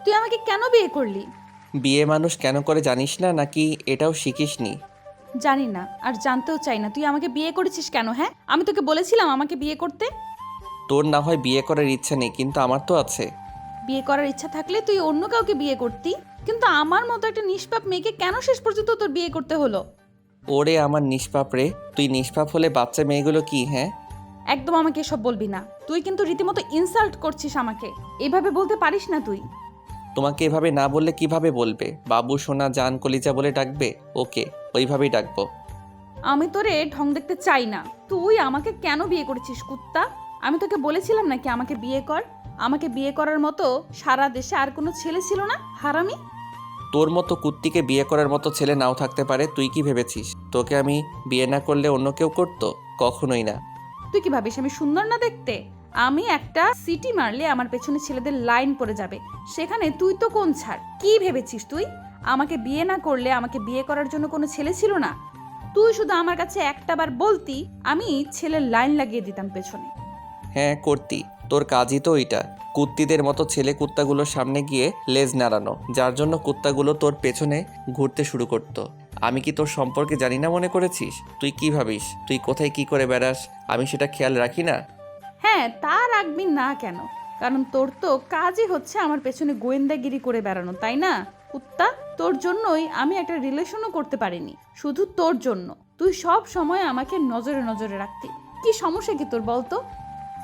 তুই আমাকে কেন বিয়ে করলি? বিয়ে মানুষ কেন করে জানিস না, নাকি এটাও শিখিসনি? জানি না, আর জানতেও চাই না। তুই আমাকে বিয়ে করেছিস কেন? হ্যাঁ, আমি তোকে বলেছিলাম আমাকে বিয়ে করতে? তোর না হয় বিয়ে করার ইচ্ছা নেই, কিন্তু আমার তো আছে। বিয়ে করার ইচ্ছা থাকলে তুই অন্য কাউকে বিয়ে করতি, কিন্তু আমার মতো একটা নিষ্পাপ মেয়েকে কেন শেষ পর্যন্ত তোর বিয়ে করতে হলো? ওরে আমার নিষ্পাপ রে, তুই নিষ্পাপ হলে বাচ্চা মেয়েগুলো কি? হ্যাঁ, একদম আমাকে এসব বলবি না। তুই কিন্তু রীতিমতো ইনসাল্ট করছিস আমাকে। এভাবে বলতে পারিস না তুই। তোমাকে এভাবে না বললে কিভাবে বলবে? বাবু সোনা জান কলিজা বলে ডাকবে? ওকে, ওইভাবেই ডাকবো। আমি তোরে ঢং দেখতে চাই না। তুই আমাকে কেন বিয়ে করেছিস কুত্তা? আমি তোকে বলেছিলাম নাকি আমাকে বিয়ে কর? আমাকে বিয়ে করার মতো সারা দেশে আর কোনো ছেলে ছিল না, হারামি? তোর মতো কুত্তিকে বিয়ে করার মতো ছেলে নাও থাকতে পারে। তুই কি ভেবেছিস তোকে আমি বিয়ে না করলে অন্য কেউ করতো? কখনোই না। তুই কি ভাবিস আমি সুন্দর না দেখতে? আমি একটা সিটি মারলে আমার পেছনে ছেলেদের লাইন পড়ে যাবে। সেখানে তুই তো কোন ছাড়? কি ভেবেছিস তুই? আমাকে বিয়ে না করলে আমাকে বিয়ে করার জন্য কোনো ছেলে ছিল না? তুই শুধু আমার কাছে একটাবার বলতি, আমি ছেলের লাইন লাগিয়ে দিতাম পেছনে। হ্যাঁ করতি, তোর কাজই তো ওইটা। কুত্তিদের মতো ছেলে কুত্তাগুলোর সামনে গিয়ে লেজ নাড়ানো, যার জন্য কুত্তাগুলো তোর পেছনে ঘুরতে শুরু করতো। আমি কি তোর সম্পর্কে জানি না মনে করেছিস? তুই কি ভাবিস তুই কোথায় কি করে বেড়াস আমি সেটা খেয়াল রাখি না? হ্যাঁ, তা রাখবি না কেন? কারণ তোর তো কাজই হচ্ছে আমার পেছনে গোয়েন্দাগিরি করে বেড়ানো, তাই না? কুত্তা, তোর জন্যই আমি একটা রিলেশনও করতে পারিনি। শুধু তোর জন্য। তুই সব সময় আমাকে নজরে নজরে রাখতি। কি সমস্যা কি তোর বলতো?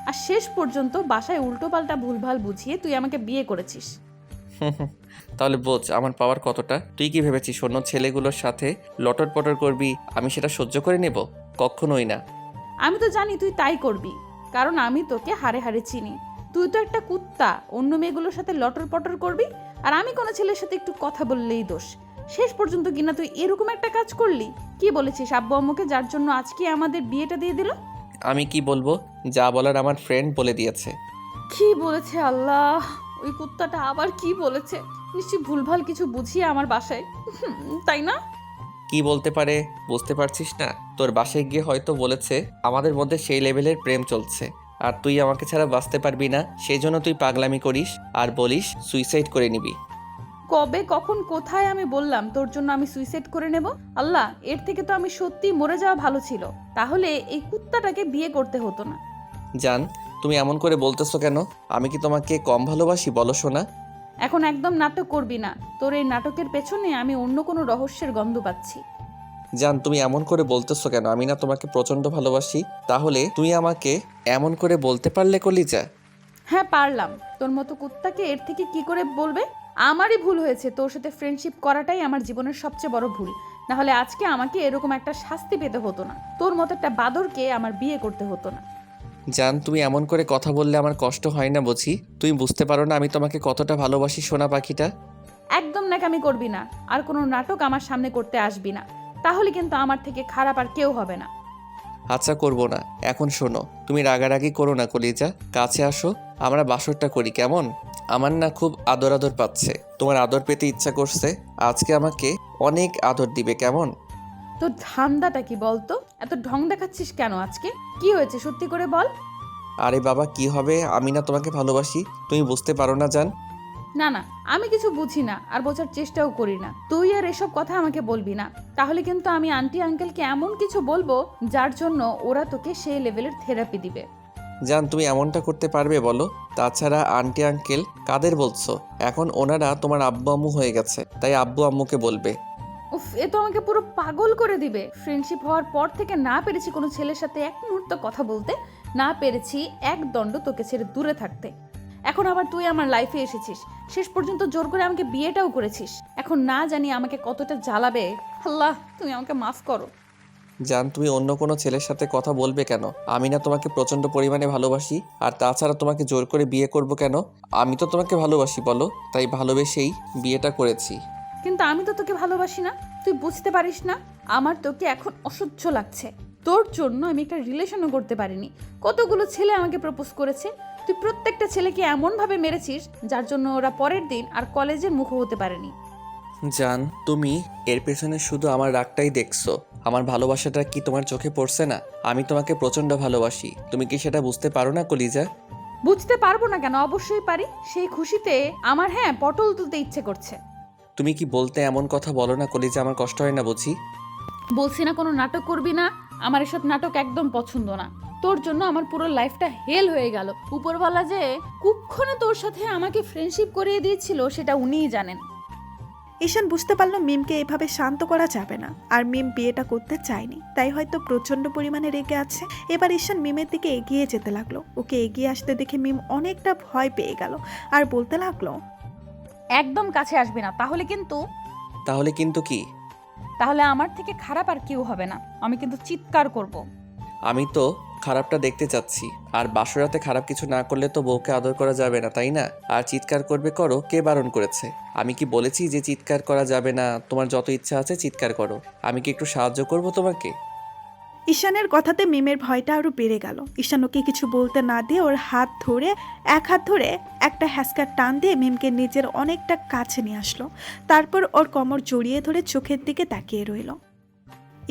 আর শেষ পর্যন্ত বাসায় উল্টোপাল্টা ভুলভাল বুঝিয়ে তুই আমাকে বিয়ে করেছিস। তাহলে বোঝ আমার পাওয়ার কতটা। তুই কি ভেবেছিস অন্য ছেলেগুলোর সাথে লটর পটর করবি আমি সেটা সহ্য করে নেব? কখনোই না। আমি তো জানি তুই তাই করবি, কারণ আমি তোকে হাড়ে হাড়ে চিনি। তুই তো একটা কুত্তা, অন্য মেয়েগুলোর সাথে লটর পটর করবি, আর আমি কোনো ছেলের সাথে একটু কথা বললেই দোষ। শেষ পর্যন্ত কিনা তুই এরকম একটা কাজ করলি। কি বলেছিস আব্বু আম্মুকে, যার জন্য আজকে আমাদের বিয়েটা দিয়ে দিল? আমি কি বলবো? যা বলার আমার ফ্রেন্ড বলে দিয়েছে। কি বলেছে আল্লাহ? ওই কুত্তাটা আবার কি বলেছে? নিশ্চয়ই ভুলভাল কিছু বুঝিয়ে আমার বাসায়, তাই না? কি বলতে পারে বুঝতে পারছিস না? তোর বাসায় গিয়ে হয়তো বলেছে আমাদের মধ্যে সেই লেভেলের প্রেম চলছে, আর তুই আমাকে ছাড়া বাঁচতে পারবি না, সেই জন্য তুই পাগলামি করিস আর বলিস সুইসাইড করে নিবি। কবে কখন কোথায় আমি বললাম তোর জন্য আমি সুইসাইড করে নেব? আল্লাহ, এর থেকে তো আমি সত্যি মরে যাওয়া ভালো ছিল। তাহলে এই কুত্তাটাকে বিয়ে করতে হতো না। জান, তুমি এমন করে বলতেছো কেন? আমি কি তোমাকে কম ভালোবাসি বলো শোনা? এখন একদম নাটক করবি না। তোর এই নাটকের পেছনে আমি অন্য কোনো রহস্যের গন্ধ পাচ্ছি। জান, তুমি এমন করে বলতেছো কেন? আমি না তোমাকে প্রচণ্ড ভালোবাসি। তাহলে তুই আমাকে এমন করে বলতে পারলে কলিজা? হ্যাঁ, পারলাম। তোর মতো কুত্তাকে এর থেকে কি করে বলবে? আমারই ভুল হয়েছে, তোর সাথে ফ্রেন্ডশিপ করাটাই আমার জীবনের সবচেয়ে বড় ভুল। না হলে আজকে আমাকে এরকম একটা শাস্তি পেতে হতো না। তোর মতো একটা বাদরকে আমার বিয়ে করতে হতো না। জান, তুমি এমন করে কথা বললে আমার কষ্ট হয় না বুঝি? তুমি বুঝতে পারো না আমি তোমাকে কতটা ভালোবাসি সোনা পাখিটা? একদম ন্যাকামি করবি না। আর কোনো নাটক আমার সামনে করতে আসবি না। তাহলে কিন্তু আমার থেকে খারাপ আর কেউ হবে না। আচ্ছা করবো না। এখন শোনো, তুমি রাগারাগি করো না কলিজা, কাছে আসো, আমরা বাসরটা করি কেমন? আমার না খুব আদর আদর পাচ্ছে, তোমার আদর পেতে ইচ্ছা করছে। আজকে আমাকে অনেক আদর দিবে কেমন? তোর ধান্দাটা কি বলতো? এত ঢং দেখাচ্ছিস কেন আজকে? কি হয়েছে সত্যি করে বল। আরে বাবা কি হবে, আমি না তোমাকে ভালোবাসি, তুমি বুঝতে পারো না জান? না না, আমি কিছু বুঝি না আর বোঝার চেষ্টাও করি না। তুই আর এসব কথা আমাকে বলবি না। তাহলে কিন্তু আমি আন্টি আঙ্কেলকে এমন কিছু বলবো যার জন্য ওরা তোকে সেই লেভেলের থেরাপি দিবে। জান, তুমি এমনটা করতে পারবে বলো? তাছাড়া আন্টি আঙ্কেল কাদের বলছো? এখন ওনারা তোমার আব্বু আম্মু হয়ে গেছে, তাই আব্বু আম্মুকে বলবে। উফ, এ তো আমাকে পুরো পাগল করে দিবে। ফ্রেন্ডশিপ হওয়ার পর থেকে না পেরেছি কোনো ছেলের সাথে এক মুহূর্ত কথা বলতে, না পেরেছি এক দণ্ড তোকে ছেড়ে দূরে থাকতে। এখন আবার তুই আমার লাইফে এসেছিস, শেষ পর্যন্ত জোর করে আমাকে বিয়েটাও করেছিস। এখন না জানি আমাকে কতটা জ্বালাবে। আল্লাহ, তুমি আমাকে মাফ করো। জান, তুমি অন্য কোনো ছেলের সাথে কথা বলবে কেন? আমি না তোমাকে প্রচণ্ড পরিমাণে ভালোবাসি, আর তাছাড়া তোমাকে জোর করে বিয়ে করব কেন? আমি তো তোমাকে ভালোবাসি বলো, তাই ভালোবেসেই বিয়েটা করেছি। কিন্তু আমি তো তোকে ভালোবাসি না। তুই বুঝতে পারিস না? আমার তোকে এখন অসহ্য লাগছে। তোর জন্য আমি একটা রিলেশনও করতে পারিনি। কতগুলো ছেলে আমাকে প্রপোজ করেছে। তুই প্রত্যেকটা ছেলেকে এমনভাবে মেরেছিস যার জন্য ওরা পরের দিন আর কলেজের মুখও হতে পারেনি। জান, তুমি এর পেছনে শুধু আমার রাগটাই দেখছো, আমার ভালোবাসাটা কি তোমার চোখে পড়ছে না? আমি তোমাকে প্রচণ্ড ভালোবাসি, তুমি কি সেটা বুঝতে পারো না কলিজা? বুঝতে পারবো না কেন, অবশ্যই পারি। সেই খুশিতে আমার পটল তুলতে ইচ্ছে করছে। তুমি কি বলতে এমন কথা বলো না কলিজা, আমার কষ্ট হয় না বুঝি? বলছি না কোনো নাটক করবি না, আমার এসব নাটক একদম পছন্দ না। তোর জন্য আমার পুরো লাইফটা হেল হয়ে গেল। উপরওয়ালা যে কুক্ষণে তোর সাথে আমাকে ফ্রেন্ডশিপ করিয়ে দিয়েছিল সেটা উনিই জানেন। ঈশান বুঝতে পারলো মিমকে এভাবে শান্ত করা যাবে না, আর মিম বিয়েটা করতে চায়নি, তাই হয়তো প্রচন্ড পরিমাণে রেগে আছে। এবার ঈশান মিমের দিকে এগিয়ে যেতে লাগলো। ওকে এগিয়ে আসতে দেখে মিম অনেকটা ভয় পেয়ে গেল আর বলতে লাগলো, একদম কাছে আসবি না, তাহলে কি? তাহলে আমার থেকে খারাপ আর কেউ হবে না। আমি কিন্তু চিৎকার করব। আমি তো খারাপটা দেখতে চাচ্ছি, আর বাসরাতে খারাপ কিছু না করলে তো বউকে আদর করা যাবে না, তাই না? আর চিৎকার করবে, করো, কে বারণ করেছে? আমি কি বলেছি যে চিৎকার করা যাবে না? তোমার যত ইচ্ছা আছে চিৎকার করো, আমি কি একটু সাহায্য করব তোমাকে? ঈশানের কথাতে মিমের ভয়টা আরো বেড়ে গেল। ঈশান ওকে কিছু বলতে না দিয়ে ওর এক হাত ধরে একটা হ্যাসকার টান দিয়ে মিমকে নিজের অনেকটা কাছে নিয়ে আসলো। তারপর ওর কোমর জড়িয়ে ধরে চোখের দিকে তাকিয়ে রইল।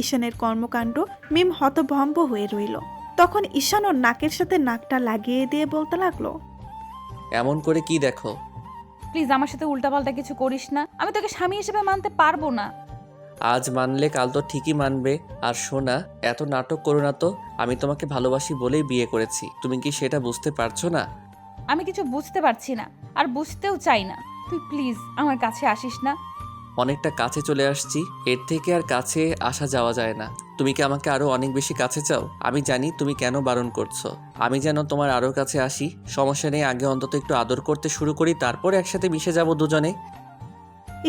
ঈশানের কর্মকাণ্ড মিম হতভম্ব হয়ে রইল। তখন ঈশান ওর নাকের সাথে নাকটা লাগিয়ে দিয়ে বলতে লাগলো, এমন করে কি দেখো? প্লিজ আমার সাথে উল্টাপাল্টা কিছু করিস না, আমি তোকে স্বামী হিসেবে মানতে পারবো না। আজ মানলে কাল তো ঠিকই মানবে। আর শোনা, এত নাটক করো না তো। আমি তোমাকে ভালোবাসি বলেই বিয়ে করেছি, তুমি কি সেটা বুঝতে পারছো না? আমি কিছু বুঝতে পারছি না, আর বুঝতেও চাই না। তুই প্লিজ আমার কাছে আসিস না। অনেকটা কাছে চলে আসছি, এর থেকে আর কাছে আসা যাওয়া যায় না। তুমি কি আমাকে আরো অনেক বেশি কাছে চাও? আমি জানি তুমি কেন বারণ করছো। আমি যেন তোমার আরো কাছে আসি। সমস্যা নেই, আগে অন্তত একটু আদর করতে শুরু করি, তারপর একসাথে মিশে যাব দুজনে।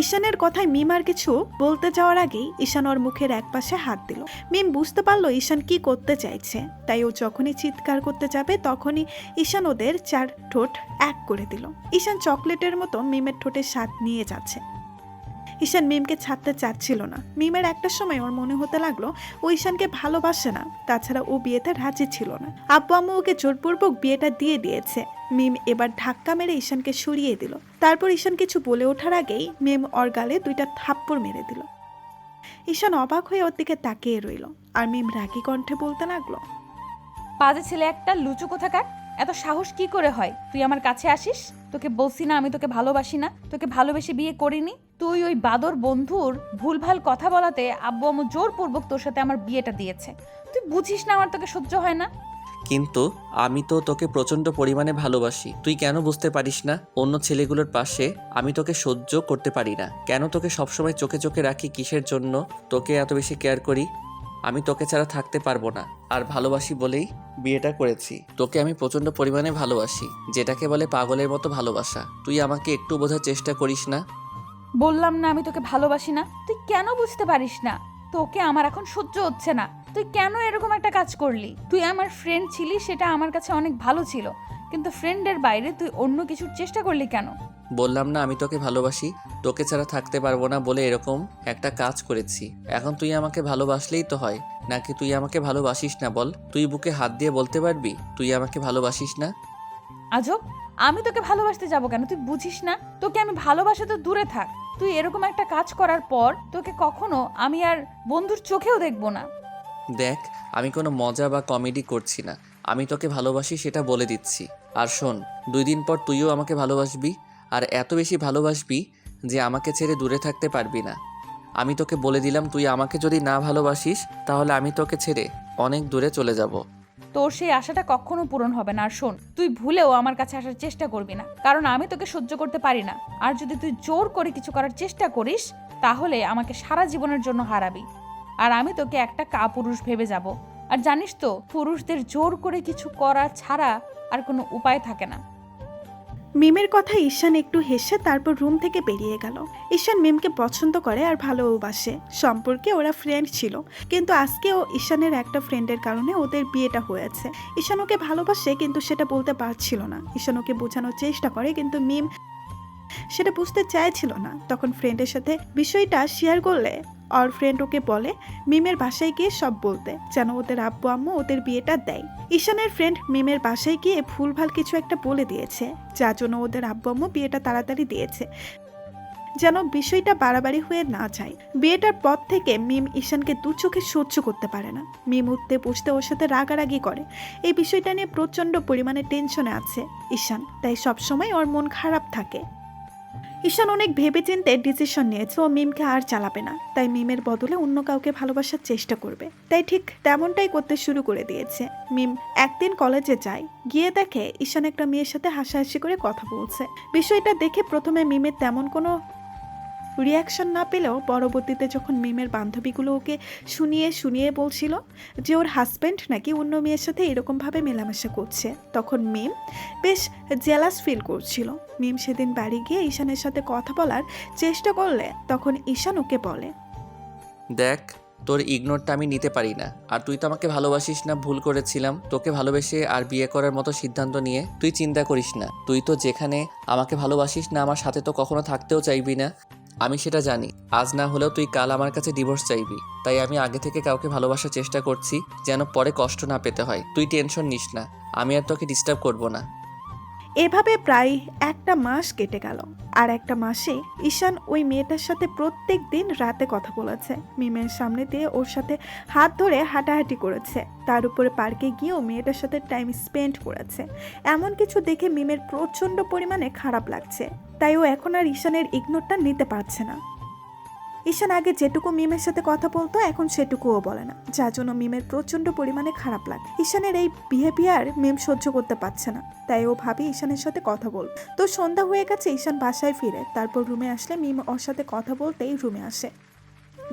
ঈশানের কথায় মিম আর কিছু বলতে যাওয়ার আগেই ঈশান ওর মুখের একপাশে হাত দিল। মিম বুঝতে পারলো ঈশান কি করতে চাইছে, তাই ও যখনই চিৎকার করতে যাবে তখনই ঈশান ওদের চার ঠোঁট এক করে দিল। ঈশান চকলেটের মতো মিমের ঠোঁটে স্বাদ নিয়ে যাচ্ছে। ঈশান মিমকে ছাড়তে চাচ্ছিল না। মিমের একটা সময় ওর মনে হতে লাগলো ও ঈশানকে ভালোবাসে না, তাছাড়া ও বিয়েতে রাজি ছিল না। আব্বু আম্মু ওকে জোরপূর্বক বিয়েটা দিয়ে দিয়েছে। মিম এবার ধাক্কা মেরে ঈশানকে সরিয়ে দিল। তারপর ঈশান কিছু বলে ওঠার আগেই মিম ওর গালে 2টা থাপ্পড় মেরে দিল। ঈশান অবাক হয়ে ওর দিকে তাকিয়ে রইল, আর মিম রাগী কণ্ঠে বলতে লাগলো, বাজে ছেলে একটা, লুচু কোথাকার। এত সাহস কি করে হয় তুই আমার কাছে আসিস? তোকে বলছি না আমি তোকে ভালোবাসি না, তোকে ভালোবেসে বিয়ে করিনি। তুই ওই বাদর বন্ধুর ভুলভাল কথা বলাতে আব্বু আম্মু জোরপূর্বক তোর সাথে আমার বিয়েটা দিয়েছে। তুই বুঝিস না আমার তোকে সহ্য হয় না? কিন্তু আমি তো তোকে প্রচণ্ড পরিমাণে ভালোবাসি, তুই কেন বুঝতে পারিস না? অন্য ছেলেগুলোর পাশে আমি তোকে সহ্য করতে পারি না। কেন তোকে সবসময় চোখে চোখে রাখি? কিসের জন্য তোকে এত বেশি কেয়ার করি? আমি তোকে ছাড়া থাকতে পারবো না, আর ভালোবাসি বলেই বিয়েটা করেছি। তোকে আমি প্রচণ্ড পরিমাণে ভালোবাসি, যেটাকে বলে পাগলের মতো ভালোবাসা। তুই আমাকে একটু বোঝার চেষ্টা করিস না? বললাম না আমি তোকে ভালোবাসি না, তুই কেন বুঝতে পারিস না? তোকে আমার এখন সহ্য হচ্ছে না। তুই কেন এরকম একটা কাজ করলি? তুই আমার ফ্রেন্ড ছিলি, সেটা আমার কাছে অনেক ভালো ছিল, কিন্তু ফ্রেন্ডের বাইরে তুই অন্য কিছুর চেষ্টা করলি কেন? বললাম না আমি তোকে ভালোবাসি, তোকে ছাড়া থাকতে পারবো না বলে এরকম একটা কাজ করেছি। এখন তুই আমাকে ভালোবাসলেই তো হয়, নাকি তুই আমাকে ভালোবাসিস না? বল, তুই বুকে হাত দিয়ে বলতে পারবি তুই আমাকে ভালোবাসিস না? আজব, আমি তোকে ভালোবাসতে যাব কেন? তুই বুঝিস না? তোকে আমি ভালোবাসা তো দূরে থাক, তুই এরকম একটা কাজ করার পর তোকে কখনো আমি আর বন্ধুর চোখেও দেখব না। দেখ, আমি কোনো মজা বা কমেডি করছি না, আমি তোকে ভালোবাসি সেটা বলে দিচ্ছি। আর শোন, 2 দিন পর তুইও আমাকে ভালোবাসবি, আর এত বেশি ভালোবাসবি যে আমাকে ছেড়ে দূরে থাকতে পারবি না। আমি তোকে বলে দিলাম, তুই আমাকে যদি না ভালোবাসিস তাহলে আমি তোকে ছেড়ে অনেক দূরে চলে যাব। তোর সেই আশাটা কখনো পূরণ হবে না। আর শোন, তুই ভুলেও আমার কাছে আসার চেষ্টা করবি না, কারণ আমি তোকে সহ্য করতে পারি না। আর যদি তুই জোর করে কিছু করার চেষ্টা করিস তাহলে আমাকে সারা জীবনের জন্য হারাবি, আর আমি তোকে একটা কাপুরুষ ভেবে যাব। আর জানিস তো, পুরুষদের জোর করে কিছু করা ছাড়া আর কোনো উপায় থাকে না। মিমের কথা ঈশান একটু হেসে তারপর রুম থেকে বেরিয়ে গেল। ঈশান মিমকে পছন্দ করে আর ভালোবাসে, সম্পর্কে ওরা ফ্রেন্ড ছিল, কিন্তু আজকে ও ঈশানের একটা ফ্রেন্ডের কারণে ওদের বিয়েটা হয়েছে। ঈশান ওকে ভালোবাসে কিন্তু সেটা বলতে পারছিল না। ঈশান ওকে বোঝানোর চেষ্টা করে কিন্তু মিম সেটা বুঝতে চাইছিল না। তখন ফ্রেন্ডের সাথে বিষয়টা শেয়ার করলে আর ফ্রেন্ড ওকে বলে মিমের বাসায় গিয়ে সব বলতে, যেন ওদের আব্বু আম্মু ওদের বিয়েটা দেয়। ঈশানের ফ্রেন্ড মিমের বাসায় গিয়ে ভুলভাল কিছু একটা বলে দিয়েছে, যার জন্য ওদের আব্বু আম্মু বিয়েটা তাড়াতাড়ি দিয়েছে। যেন বিষয়টা বাড়াবাড়ি হয়ে না যায়। বিয়েটার পর থেকে মিম ঈশানকে দু চোখে সহ্য করতে পারে না। মিম উঠতে বসতে ওর সাথে রাগারাগি করে। এই বিষয়টা নিয়ে প্রচণ্ড পরিমাণে টেনশনে আছে ঈশান, তাই সবসময় ওর মন খারাপ থাকে। ঈশান অনেক ভেবেচিন্তে ডিসিশন নিয়েছে ও মিমকে আর চালাবে না, তাই মিমের বদলে অন্য কাউকে ভালোবাসার চেষ্টা করবে। তাই ঠিক তেমনটাই করতে শুরু করে দিয়েছে। মিম একদিন কলেজে যায়, গিয়ে দেখে ঈশান একটা মেয়ের সাথে হাসাহাসি করে কথা বলছে। বিষয়টা দেখে প্রথমে মিমের তেমন কোনো রিয়াকশন না পেলেও পরবর্তীতে যখন মিমের বান্ধবীগুলো ওকে শুনিয়ে শুনিয়ে বলছিল যে ওর হাজব্যান্ড নাকি অন্য মেয়ের সাথে এরকমভাবে মেলামেশা করছে, তখন মিম বেশ জেলাস ফিল করছিল। মিম সেদিন বাড়ি গিয়ে ঈশানের সাথে কথা বলার চেষ্টা করলে তখন ঈশান ওকে বলে, দেখ, তোর ইগনোরটা আমি নিতে পারি না। আর তুই তো আমাকে ভালোবাসিস না, ভুল করেছিলাম। তোকে ভালোবেসে আর বিয়ে করার মতো সিদ্ধান্ত নিয়ে তুই চিন্তা করিস না। তুই তো যেখানে আমাকে ভালোবাসিস না, আমার সাথে তো কখনো থাকতেও চাইবি না, আমি সেটা জানি। আজ না হলেও তুই কাল আমার কাছে ডিভোর্স চাইবি। তাই আমি আগে থেকে কাউকে ভালোবাসার চেষ্টা করছি, যেন পরে কষ্ট না পেতে হয়। তুই টেনশন নিস না, আমি আর তোকে ডিস্টার্ব করব না। এভাবে প্রায় একটা মাস কেটে গেল। আর একটা মাসে ঈশান ওই মেয়েটার সাথে প্রত্যেক দিন রাতে কথা বলেছে। মিমের সামনে দিয়ে ওর সাথে হাত ধরে হাঁটাহাঁটি করেছে, তার উপরে পার্কে গিয়েও মেয়েটার সাথে টাইম স্পেন্ড করেছে। এমন কিছু দেখে মিমের প্রচণ্ড পরিমাণে খারাপ লাগছে, তাই ও এখন আর ঈশানের ইগনোরটা নিতে পারছে না। ঈশান আগে যেটুকু মিমের সাথে কথা বলতো এখন সেটুকুও বলে না, যার জন্য মিমের প্রচণ্ড পরিমাণে খারাপ লাগে। ঈশানের এই বিহেভিয়ার মিম সহ্য করতে পারছে না, তাই ও ভাবে ঈশানের সাথে কথা বল। তো সন্ধ্যা হয়ে গেছে, ঈশান বাসায় ফিরে তারপর রুমে আসলে মিম ওর সাথে কথা বলতেই রুমে আসে।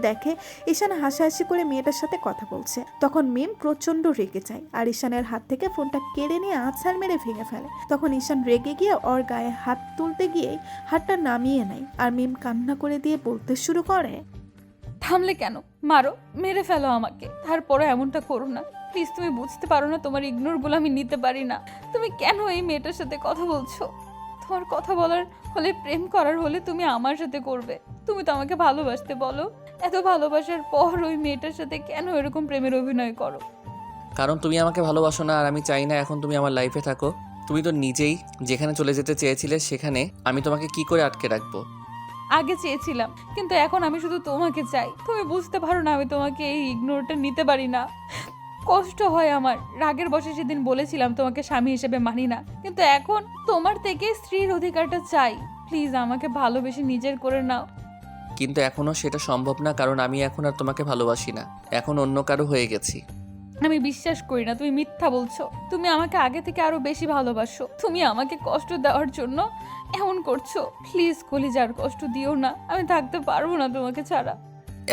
দেখে ঈশান হাসাহাসি করে মেয়েটার সাথে কথা বলছে। তখন মিম প্রচণ্ড রেগে যায় আর ঈশানের হাত থেকে ফোনটা কেড়ে নিয়ে আছাড় মেরে ভেঙে ফেলে। তখন ঈশান রেগে গিয়ে ওর গায়ে হাত তুলতে গিয়ে হাতটা নামিয়ে নেয় আর মিম কান্না করে দিয়ে বলতে শুরু করে, থামলে কেন? মারো, মেরে ফেলো আমাকে, তারপরে এমনটা করো না প্লিজ। তুমি বুঝতে পারো না তোমার ইগনোরগুলো আমি নিতে পারি না। তুমি কেন এই মেয়েটার সাথে কথা বলছো? তোমার কথা বলার হলে, প্রেম করার হলে তুমি আমার সাথে করবে। তুমি তো আমাকে ভালোবাসতে, বলো। এত ভালোবাসার পর ওই মেয়েটার সাথে কেন এরকম প্রেমের অভিনয় করো? কারণ তুমি আমাকে ভালোবাসো না, আর আমি চাই না এখন তুমি আমার লাইফে থাকো। তুমি তো নিজেই যেখানে চলে যেতে চেয়েছিলে, সেখানে আমি তোমাকে কি করে আটকে রাখবো? আগে চেয়েছিলাম, কিন্তু এখন আমি শুধু তোমাকে চাই। তুমি বুঝতে পারো না আমি তোমাকে এই ইগনোরটা নিতে পারি না। কষ্ট হয় আমার। রাগের বশে সেদিন বলেছিলাম তোমাকে স্বামী হিসেবে মানি না, কিন্তু এখন তোমার থেকে স্ত্রীর অধিকারটা চাই। প্লিজ আমাকে ভালোবেসে নিজের করে নাও। কিন্তু এখনও সেটা সম্ভব না, কারণ আমি এখন আর তোমাকে ভালোবাসি না, এখন অন্য কারো হয়ে গেছি। আমি বিশ্বাস করি না, তুমি মিথ্যা বলছো। তুমি আমাকে আগে থেকে আরো বেশি ভালোবাসো। তুমি আমাকে কষ্ট দেওয়ার জন্য এমন করছো। প্লিজ কলিজার কষ্ট দিও না, আমি থাকতে পারবো না তোমাকে ছাড়া।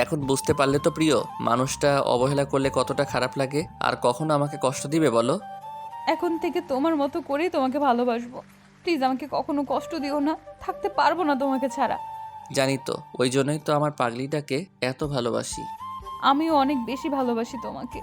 এখন বুঝতে পারলে তো প্রিয়, মানুষটা অবহেলা করলে কতটা খারাপ লাগে। আর কখনো আমাকে কষ্ট দিবে বলো? এখন থেকে তোমার মতো করেই তোমাকে ভালোবাসবো। প্লিজ আমাকে কখনো কষ্ট দিও না, থাকতে পারবো না তোমাকে ছাড়া। জানি তো, ওই জন্যই তো আমার পাগলিটাকে এত ভালোবাসি। আমিও অনেক বেশি ভালোবাসি তোমাকে।